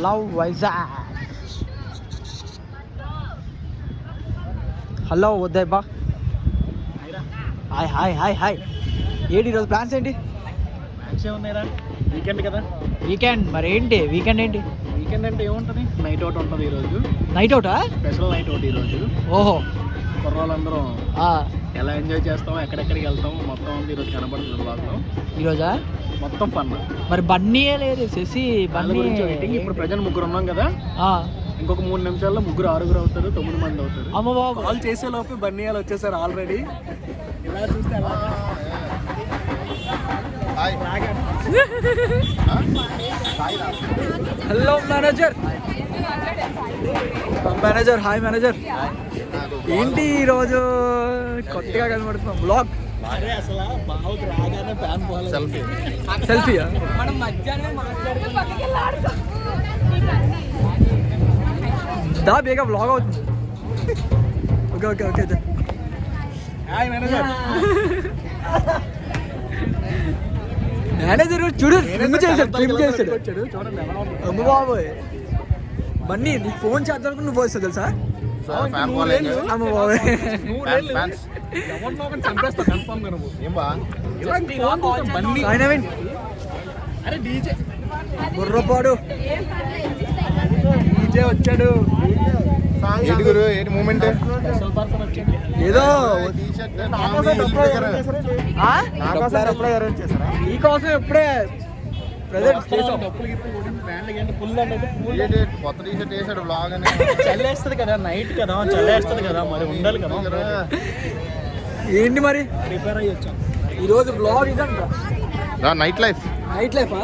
Love Vizag. Hello Uday బా. Hi hi hi hi. ఏంటి ఈరోజు ప్లాన్స్ ఏంటి? ప్లాన్స్ ఏమున్నాయిరా, వీకెండ్ కదా. వీకెండ్ మరి ఏంటి? వీకెండ్ ఏంటి? వీకెండ్ అంటే ఏముంటుంది, నైట్ అవుట్ ఉంటుంది ఈరోజు. నైట్ అవుటా? స్పెషల్ నైట్ అవుట్ ఈరోజు. ఓహో, కుర్రోళ్ళందరూ ఎలా ఎంజాయ్ చేస్తాం, ఎక్కడెక్కడికి వెళ్తాం మొత్తం ఈరోజు కనబడుతుంది బ్లాగ్లో. ఈరోజా మొత్తం ఫన్. మరి బన్నీయే లేదు శశి. బన్నీ గురించి వెయిటింగ్. ఇప్పుడు ప్రజెంట్ 3 ఉన్నాం కదా, ఇంకొక 3 నిమిషాల్లో 3 6 అవుతారు, 9 మంది అవుతారు. అమ్మ బాబు, కాల్ చేసే లోపే బన్నీయాలు వచ్చేసారు ఆల్రెడీ. ఇలా చూస్తే hello manager. Manager hi manager. ఏంటి ఈరోజు కొత్తగా కనబడుతున్నాం బ్లాగ్? అసలు బావుకి రాగానే ఫ్యాన్ పోవాలి. సెల్ఫీయా? దా బేగా బ్లాగ్ అవుతుంది. Okay okay okay. Hi manager. Manager చూడు, ట్రిమ్ చేశాడు. చూడండి అమ్మ బాబోయ్, బన్నీ నీ ఫోన్ ఛార్జర్ నువ్వు వస్తావు తెలుసా? అమ్మ బాబోయ్, చంపేస్తా కన్ఫర్మ్ గా నువ్వు. అరే డీజే బుర్రపాడు డీజే వచ్చాడు. ఏంటి మూమెంట్? ఏదో నీకోసం ఎప్పుడే ప్రెజెంట్ కొత్త టీ షర్ట్ వేసాడు బ్లాగ్ అని. చల్లేస్తుంది కదా, నైట్ కదా, చల్లేస్తుంది కదా, మరి ఉండాలి కదా. ఏంటి మరి ప్రిపేర్ అయ్యి వచ్చాం ఈరోజు బ్లాగ్. ఇదంట నైట్ లైఫ్. నైట్ లైఫా?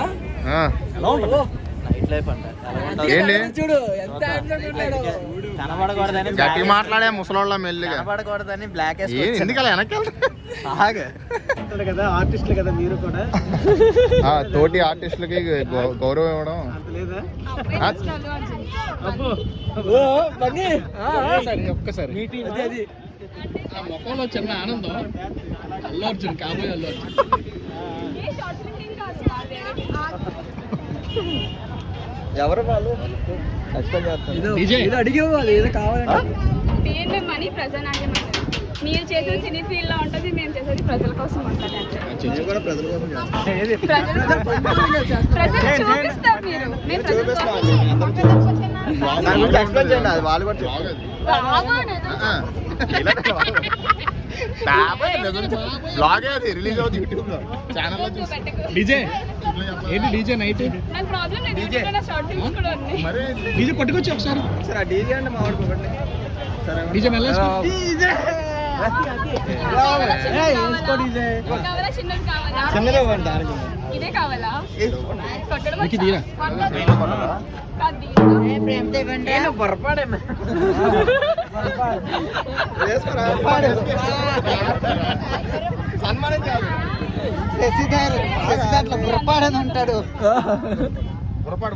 ఎలా ఉంటుంది? నైట్ లైఫ్ అంట. ఏంటి చూడు ఎంత కనబడకూడదని గట్టి మాట్లాడే ముసలోళ్ళ మెల్లిగా కనబడకూడదని బ్లాక్ ఎందుకు అలా వెనక్కి కదా, ఆర్టిస్టులు కదా మీరు కూడా. తోటి ఆర్టిస్టులకి గౌరవం ఇవ్వడం అంత లేదా? ఒక్కసారి అది ముఖంలో చిన్న ఆనందం. అల్లు అర్జున్ కాబోయే అల్లు అర్జున్. ఎవరు వాళ్ళు ఏదో అడిగేవు, అది ఏదో కావాలంటే. మీరు చేసేది సినీ ఫీల్డ్ లో ఉంటుంది, మేము చేసేది ప్రజల కోసం ఉంటుంది. ప్రజలు చూపిస్తారు, మీరు వాళ్ళు కూడా బ్లాగ్ అది రిలీజ్ అవుతుంది యూట్యూబ్ లో ఛానల్లో చూసి. డీజే ఏంటి? డీజే నైట్ మరి డీజే పట్టుకొచ్చి ఒకసారి. సరే డీజే అంటే మా వాడుకోకండి. డీజే మెల్లేసుకో. చిన్నదే ఇవ్వండి. ఇదే కావాలా? నీకు తీరా పొరపాడే సన్మానం కాదు, శశిదాంట్లో పొరపాడని ఉంటాడు. పొరపాటు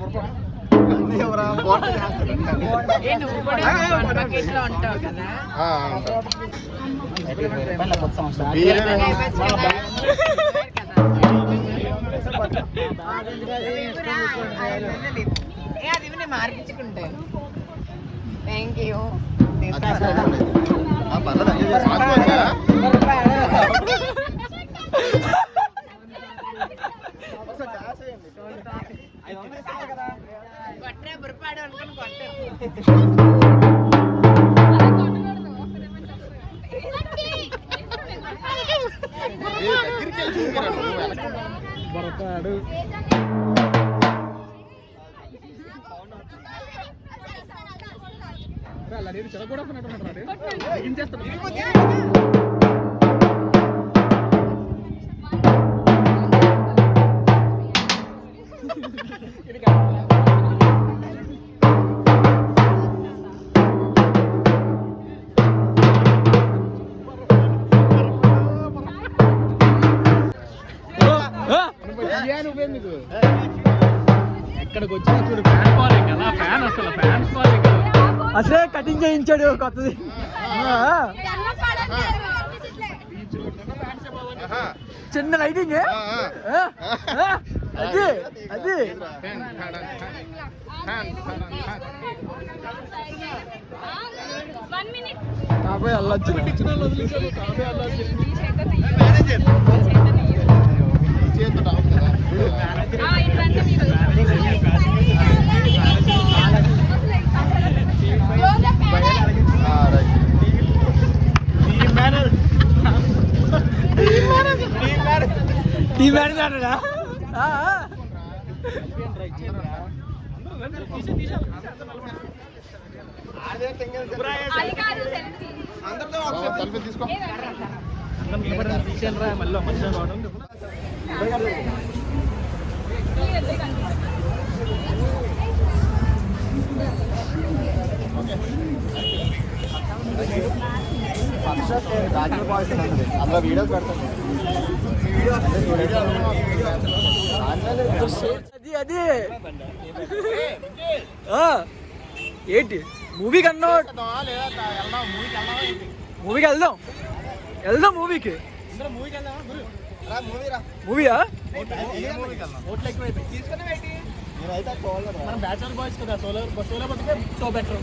మార్పించుకుంటే థ్యాంక్ యూ. కొట్టే బుర్రపాడు అనుకుని బొరపాడు. అలా నేను చెడగొడుతున్నట్టున్నాడు. నువ్వెందుకు ఎక్కడికి వచ్చినా చూడు, ఫ్యాన్ ఫాలోయింగ్ అలా. ఫ్యాన్ అసలు ఫ్యాన్ ఫాలోయింగ్ అసలే కటింగ్ చేయించాడు కొత్తది. చిన్న లైటింగ్ అదే అదే 1 minute. కాపోయి అల్లొచ్చు టీ మేనేజర్ తీసుకో మళ్ళీ మంచిగా కావడం అందులో వీడియోస్ పెడతాను అది అది ఏంటి మూవీకి అన్నా మూవీకి వెళ్దాం వెళ్దాం మూవీకి మూవీయా మనం బ్యాచులర్ బాయ్స్ కదా సోలో బతికే సో బెటర్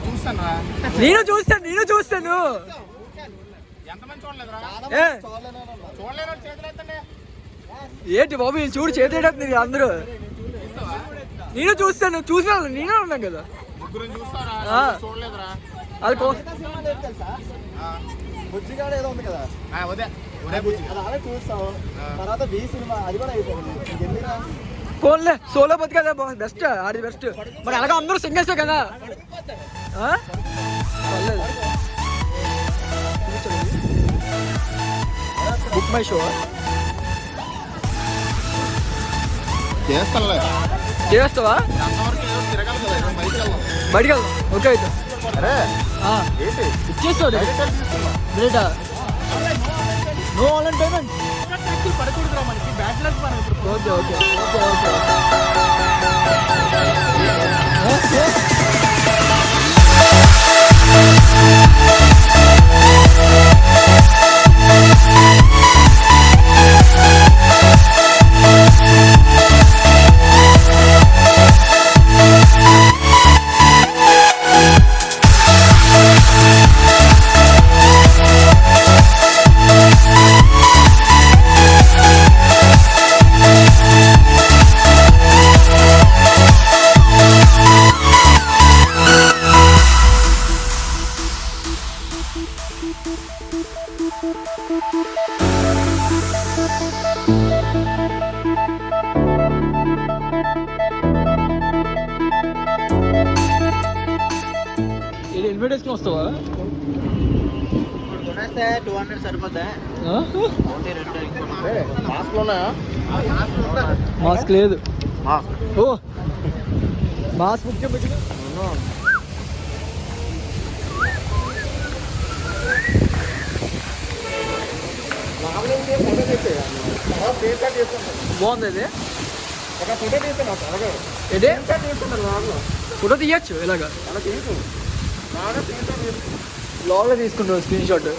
చూస్తాను రా నేను చూస్తాను ఎంతమంది చూడలేదురా ఏ, చూడలేను చేతులు ఎత్తండి ఏంటి బాబు వీళ్ళు చూడు చేసేటప్పుడు అందరూ నేను చూసినా నేనే ఉన్నాను కదా ముగ్గురు చూస్తారా ఆ. చూడలేదురా అది బుజ్జిగాడు ఏదో ఉంది కదా ఉదయ ఉదయ బుజ్జి అది ఆడే చూస్తాం తర్వాత బి సినిమా అది కూడా అయిపోయింది ఎందుకురా ఫోన్లే సోలో బత్ కదా బెస్ట్ ఆడి బెస్ట్ మరి అలాగా అందరూ సింగర్సే కదా ఆ? పర్లేదు. బుక్ మై షో చేస్తానులే చేస్తావా అంతవరకు ఏదో తిరగాలి కదా ఏదో బయటికి వెళ్దాం బయటికి వెళ్దాం ఓకే అయితే అరే ఆ, ఏంటి ఇచ్చేస్తాడు గ్రేటా నో ఆన్లైన్ పేమెంట్ పడకూడదురా మనకి బ్యాచులర్స్ మనం ఇప్పుడు ఓకే ఓకే ఓకే ఓకే ఇది హెల్మెట్ వేసుకుని వస్తావా కొనేస్తే 200 సరిపోతా మాస్క్ ఉన్నాయా మాస్క్ లేదు మాస్క్ ఓ మాస్క్ ముఖ్యం పెట్టిన బాగుంది ఇది ఒక ఫోటో తీస్తాను అలాగే ఇదే తీస్తున్నాను ఫోటో తీయచ్చు ఇలాగా అలా తీసు బాగా తీస్తాను బ్లాగ్లో తీసుకుంటావు స్క్రీన్ షాట్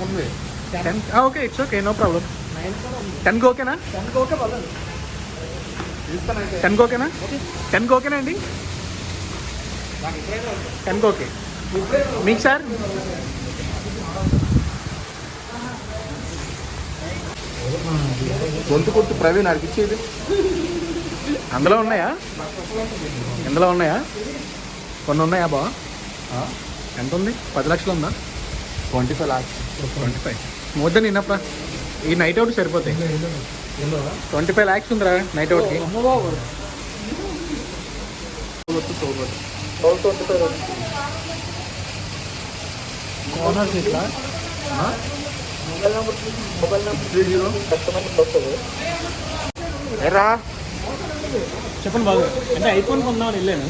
ఉంది okay it's okay no problem 10కి ఓకేనా తీస్తానైతే 10కి ఓకేనా 10కి ఓకేనా అండి 10కి ఓకే మీకు సార్ గొంతు కొట్టు ప్రవీణ్ అడిగి ఇచ్చేది అందులో ఉన్నాయా ఇందులో ఉన్నాయా కొన్ని ఉన్నాయా బా ఎంత ఉంది 10 లక్షలు ఉందా 25 lakhs 25 మోర్ దెన్ ఇనఫ్ రా ఈ నైట్ అవుట్ సరిపోతాయి 25 lakhs ఉందిరా నైట్ అవుట్కి ఓనర్ సీట్లా మొబైల్ నెంబర్ 30 కస్టమర్ వస్తుంది ఎరా చెప్పండి బాబు అంటే ఐఫోన్ కొందామని వెళ్ళాను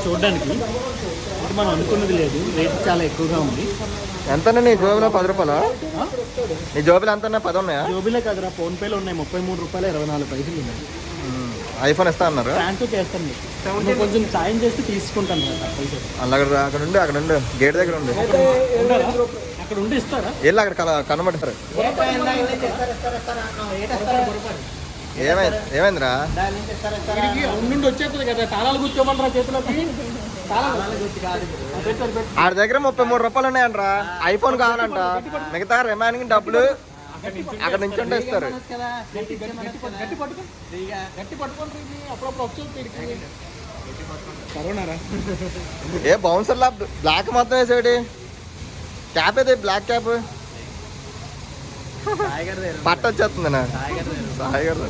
చూడడానికి అంటే మనం అనుకున్నది లేదు రేట్ చాలా ఎక్కువగా ఉంది ఎంతన్నా నీ జోబులో 10 రూపాయలు నీ జోబులు ఎంతన్నా 10 ఉన్నాయా జోబీలే కాదురా ఫోన్పేలో ఉన్నాయి 33 రూపాయలు 24 పైసలు ఉన్నాయి ఐఫోన్ ఇస్తా అన్నారు. ట్రాన్స్ఫర్ చేస్తాను మీకు కొంచెం సాయం చేస్తే తీసుకుంటాను అక్కడ ఉండి గేట్ దగ్గర ఉండి అక్కడ ఉండి ఇస్తారా? వెళ్ళి అక్కడ కనబడతారు. ఏమైందిరా? నుండి వచ్చేస్తుంది కదా, తాళాలు కూర్చోమంటారా చేతిలోకి? ఆడి దగ్గర 33 రూపాయలు ఉన్నాయంట్రా. ఐఫోన్ కావాలంట, మిగతా రిమైనింగ్ డబ్బులు అక్కడ నుంచి ఉంటే ఇస్తారు. ఏ బౌన్సర్ లా బ్లాక్ మొత్తం వేసాడు. క్యాప్ అయితే బ్లాక్ క్యాప్ పట్ట వచ్చేస్తుంది నా సాయి గారు.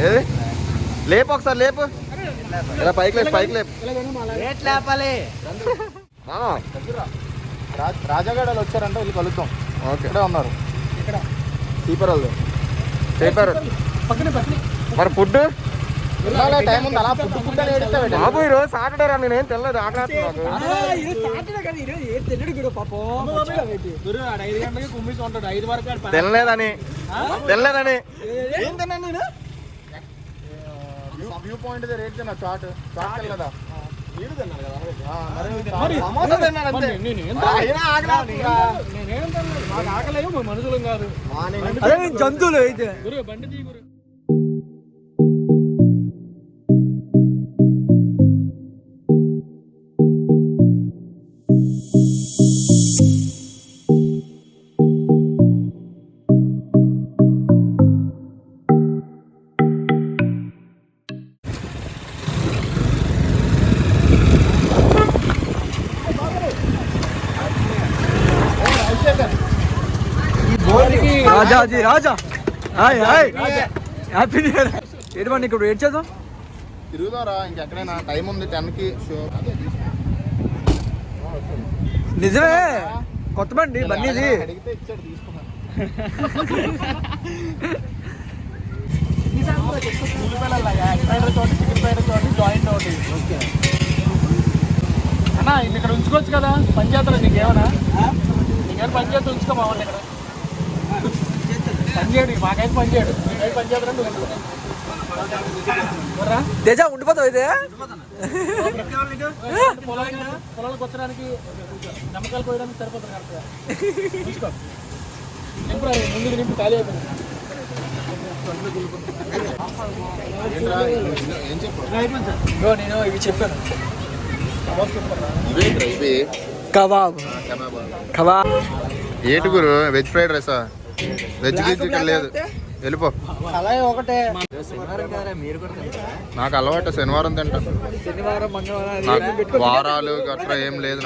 ఏది లేపు ఒకసారి లేపు, ఇలా పైకి లేపు రాజాగడాలు వచ్చారంటే వీళ్ళు కలుద్దాం. ఓకే ఇక్కడే ఉన్నారు. ఇక్కడ స్లీపర్ వాళ్ళు చెప్పారు. మరి ఫుడ్ టైం ఉంది, అలా ఫుడ్ అని ఏడుస్తాడు. బాబు ఈరోజు సాటర్డే రా, నేనేం తెలియదు ఆకలి. గురు 5 గంటలకి కుమ్మిసి ఉంటాడు, 5 వరకు తినలేదని ఏం తిన్నాను నేను? వ్యూ పాయింట్ రేట్ తిన్నా. చాట్ కదా నీళ్ళు తిన్నాను కదా. సమోసా తిన్నాను అంతే. నేనేం మాకు ఆకలేవు, మా మనుషులం కాదు. జంతువులు అయితే గురు బండి తీ గురు. రాజా హ్యాపీ న్యూ ఇయర్. ఏంటి ఇప్పుడు వెయిట్ చేద్దాం, తిరుగుదారా ఇంకెక్కడైనా. టైం ఉంది 10కి షో. నిజమే కొత్త బండి ఇది. అడిగితే ఇచ్చాడు, తీసుకున్నాను. అన్నా ఇది ఇక్కడ ఉంచుకోవచ్చు కదా, పంచాయతీలో నీకేమన్నా పంచాయతీ ఉంచుకో మా వాళ్ళు ఇక్కడ పనిచేయడు. మాకైతే పనిచేయడు, మీకైతే పంచాయతీ అంటే ఉంచుకో. తేజా ఉండిపోతావు అయితే. పొలాలకు వచ్చడానికి నమ్మకాలు పోయడానికి సరిపోతుంది కరెక్ట్గా. ఉంచుకో, నింపు ముందు నింపు ఖాళీ అయిపోయింది. ఏం చెప్పు నేను ఇవి చెప్పాను. ఇవి కబాబ్ ఏంటి గురు? వెజ్ ఫ్రైడ్ రైసా? వెజ్ ఇక్కడ లేదు, వెళ్ళిపో. అలాగే ఒకటే. నాకు అలవాటు శనివారం తింటాను. శనివారం మంగళవారం నాకు వారాలు గట్రా ఏం లేదు.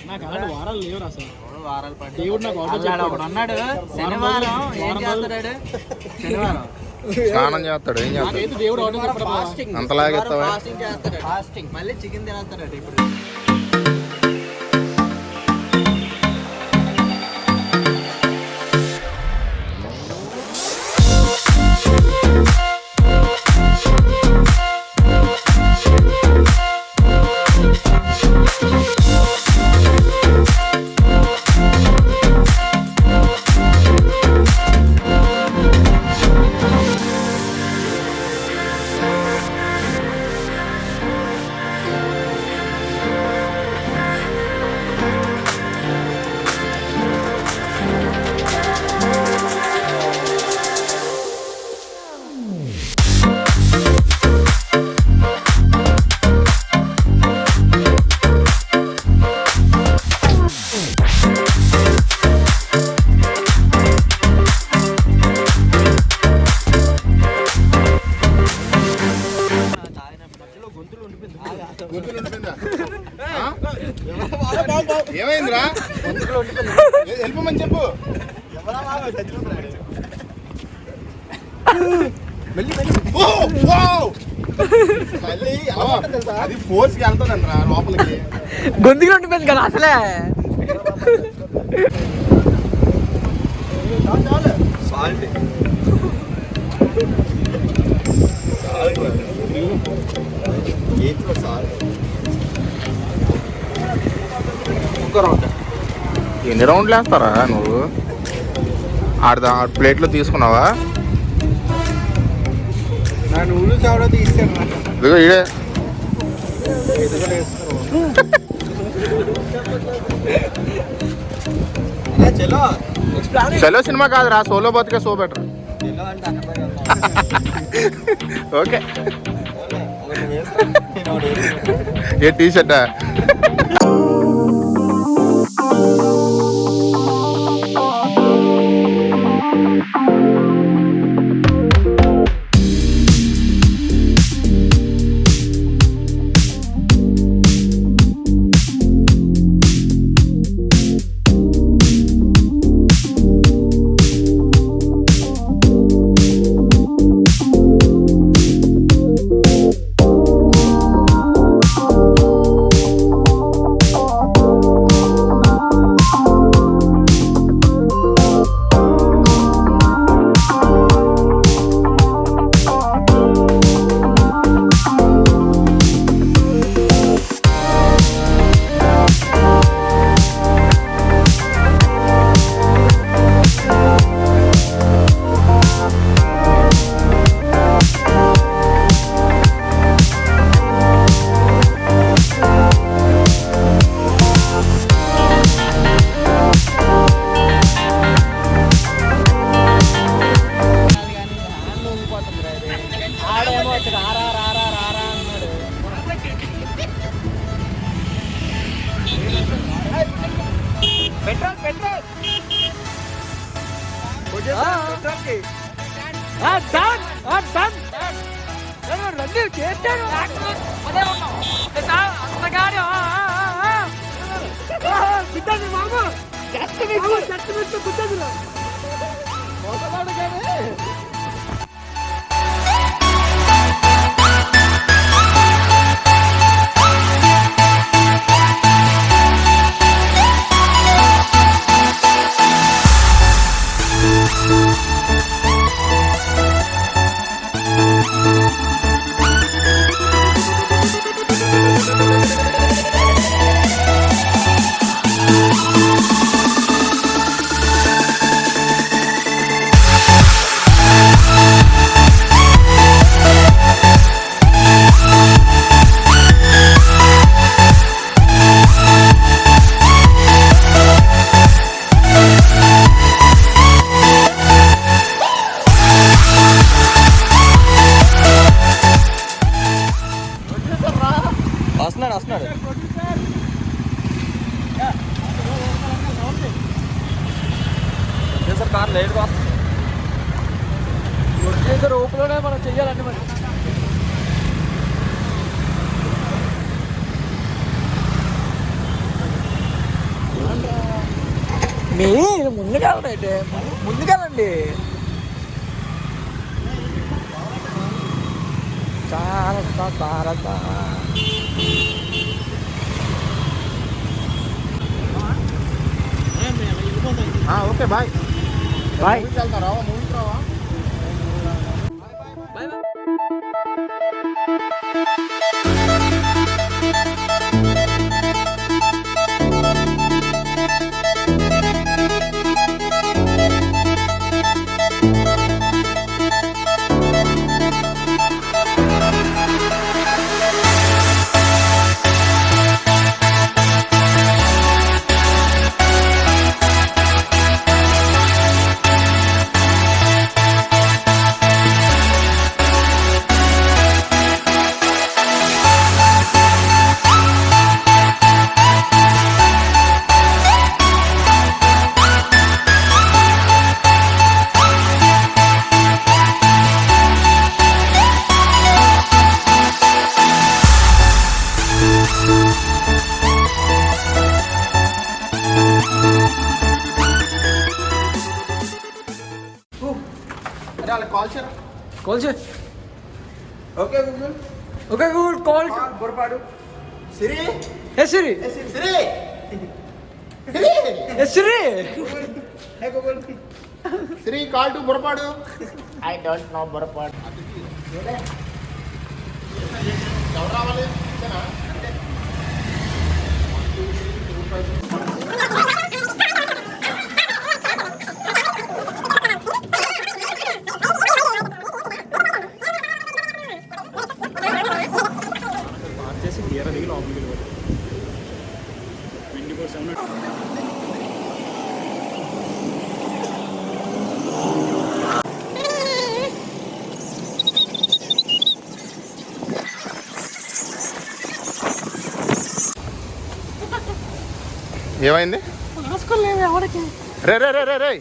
నాకు అలాంటి వారాలు లేవు అసలు. దేవుడు నాకు అన్నాడు శనివారం స్నానం చేస్తాడు, ఏం చేస్తాడు? దేవుడు అంతలాగెత్తావా? మళ్ళీ చికెన్ తినేస్తాడు ఇప్పుడు. ఏమైందిరా? వెళ్ళిపోమని చెప్పు. అది ఫోర్స్ కి వెళ్తానంటరా లోపలికి. గొంతుగా ఉండిపోయింది కదా అసలే. ఎన్ని రౌండ్లు వేస్తారా నువ్వు? ఆడ ప్లేట్లో తీసుకున్నావా? నువ్వు చావడ తీస్తాను ఇదిగో ఈడే చలో చలో సినిమా కాదురా సోలో బతికే సో బెటర్ ఓకే ఏ టీ షర్టా చేస్తాను మామ వస్తున్నాడు సార్ కార్ లేట్గా వస్తుంది రోపులోనే మనం చెయ్యాలండి మరి మీరు ముందుకెళ్ళండి ముందుకెళ్ళండి ఓకే బాయ్ బాయ్ వెళ్తారా మూవీకి రావా कॉल से okay Google okay Google call Borapadu Siri hey Siri Siri hey Siri hey Google Siri call to Borapadu I don't know Borapadu ఎవరు రావాలి ఇదేనా తీసి గేర దిగి లోపలికి వెళ్ళిపోతాం 24/7. ఏమైంది రే రే రే రే రే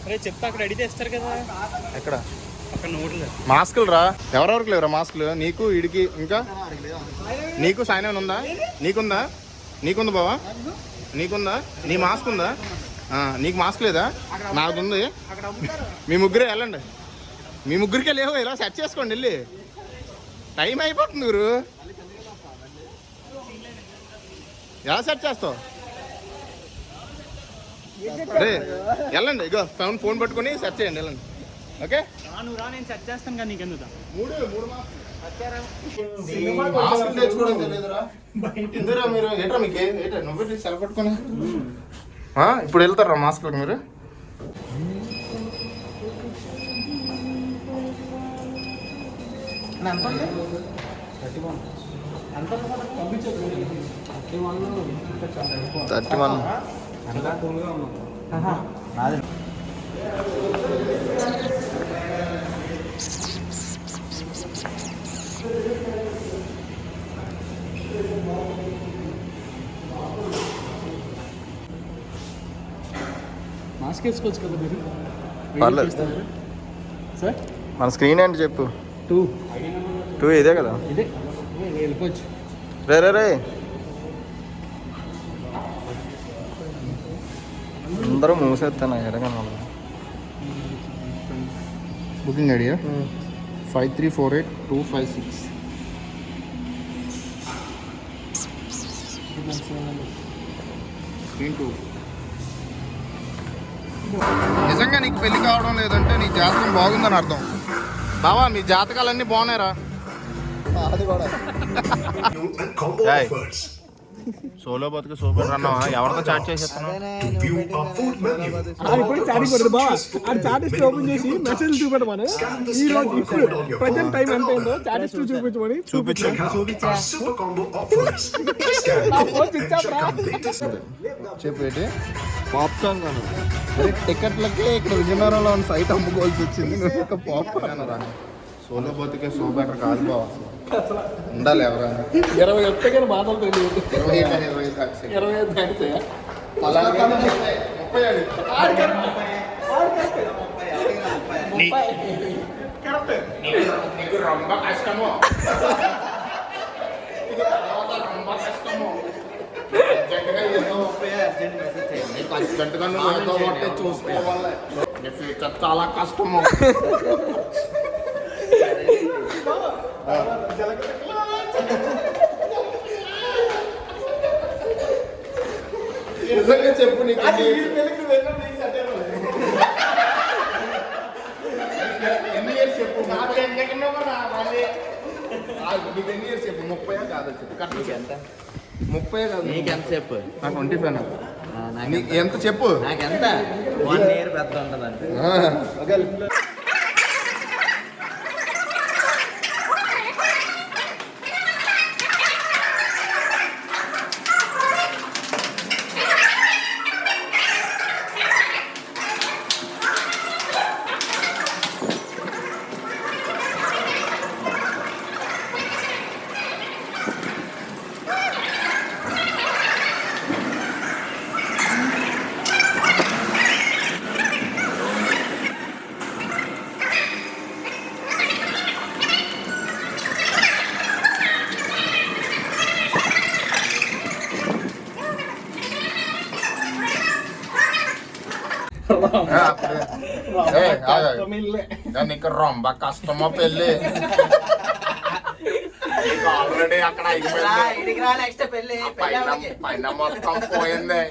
అరే చెప్తా అక్కడ అడిగితే ఇస్తారు కదా. ఎక్కడ అక్కడ నోట్లు మాస్కులు రా, ఎవరెవరికి లేవురా మాస్కులు? నీకు ఇడికి ఇంకా నీకు సాయనం ఉందా? నీకుందా? నీకుందా బావా? నీకుందా? నీ మాస్క్ ఉందా? నీకు మాస్క్ లేదా? నాకు ఉంది. మీ ముగ్గురే వెళ్ళండి, మీ ముగ్గురికే లేవు. ఇలా సెట్ చేసుకోండి వెళ్ళి, టైం అయిపోతుంది. గురు ఎలా సెట్ చేస్తావు? రే వెళ్ళండి, ఇగో ఫోన్ పట్టుకొని సెట్ చేయండి, వెళ్ళండి. ఓకే నువ్వు రా, నేను సెట్ చేస్తాను కానీ నీకెందుకు. మాస్కులు తెచ్చుకోవడం తెలియదురా ఇందురా మీరు. ఏంట్రా మీకు ఏంటో నువ్వు సెల పట్టుకొని ఇప్పుడు వెళ్తారా మాస్కులకు మీరు? మాస్క్ వేసుకోవచ్చు కదా మీరు. పర్లేదు సార్ మన స్క్రీన్ ఏంటి చెప్పు. 2 ఇదే కదా, ఇదే వెళ్ళిపోవచ్చు. రే రే రే అందరూ మూసేస్తాను ఎడగను. Booking idea 5348-256. స్క్రీన్ 2. నిజంగా నీకు పెళ్లి కావడం లేదంటే నీ జాతకం బాగుందని అర్థం. బావా మీ జాతకాలన్నీ బాగున్నాయిరా. అది కూడా సోలో బతుకు సూపర్ అన్నావా? ఎవరితో చాట్ చేసేస్తాను? చాటిస్ట్ ఓపెన్ చేసి మెసేజ్ చూపెట్టమని ఈ రోజు ఇప్పుడు ప్రజెంట్ టైం ఎంత అయిందో చాటిస్ట్ చూపించమని చెప్పు ఏంటి పాప్కార్న్ కాను? మరి టికెట్లకి ఇక్కడ విజయనగరంలో ఉన్న సైట్ అమ్ముకోవాల్సి వచ్చింది. నువ్వు ఒక పాప్కార్న్ రా. సోలో బతుకే సో బెటర్ కాదు బావ, ఉండాలి ఎవరైనా. 20 వస్తే కానీ బాధలు తెలియదు. 25 దాటితే నీకు రొంబ కష్టమో అర్జెంటుగా నువ్వు ఏదో ఒకటి చూసుకోవాలి. నీ ఫ్యూచర్ చాలా కష్టము. నిజంగా చెప్పు, నీకు ఎన్ని ఇయర్స్ చెప్పు. నీకు ఎన్ని ఇయర్స్ చెప్పు? 30 కాదు చెప్పు. ఎంత 30 కాదు. నీకు ఎంత చెప్పు? నాకు 25. నీకు ఎంత చెప్పు? నాకు ఎంత 1 ఇయర్ పెద్ద ఉంటుందంటే. నీకు రొంబ కష్టమో పెళ్ళి. ఆల్రెడీ అక్కడ పైన మొత్తం పోయింది.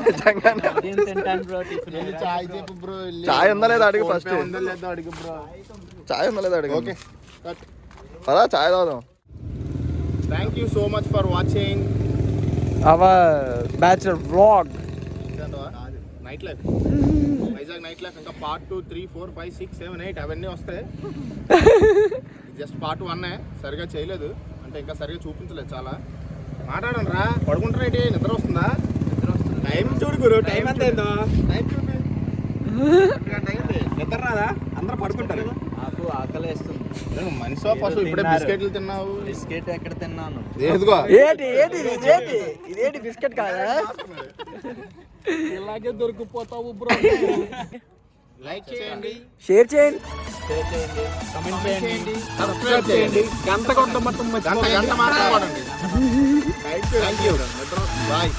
నిజంగానే. ఏం తింటాను బ్రో టిఫిన్ చాయ్ చెప్పు బ్రో చాయ్ ఉందా లేదా అడుగు ఫస్ట్. ఉందో లేదో అడుగు బ్రో. చాయ్ ఉందా లేదా అడుగు. ఓకే పదా చాయ్ తాగుదాం. Thank you so much for watching our bachelor vlog. Night life Vizag night life ఇంకా పార్ట్ 2, 3, 4, 5, 6, 7, 8 అవన్నీ వస్తాయి. జస్ట్ పార్ట్ 1 సరిగా చేయలేదు అంటే ఇంకా సరిగా చూపించలేదు. చాలా మాట్లాడండి రా. పడుకుంటారేంటి? నిద్ర వస్తుందా? టైం చూడు గురు. టైం ఎంత అయిందో నిద్ర రాదా? అందరూ పడుకుంటారు. నాకు ఆకలి వేస్తుంది. మనిషి పశువు ఇప్పుడే బిస్కెట్లు తిన్నావు. బిస్కెట్ ఎక్కడ తిన్నాను? ఏదిగో ఇదేంటి బిస్కెట్ కాదా? ఇలాగే దొరికిపోతావు బ్రో. లైక్ చేయండి, షేర్ చేయండి, కమెంట్ చేయండి, సబ్స్క్రైబ్ చేయండి, గంట కొట్ట మొత్తం గంట మాట్లాడుకోండి. Thank you. బాయ్.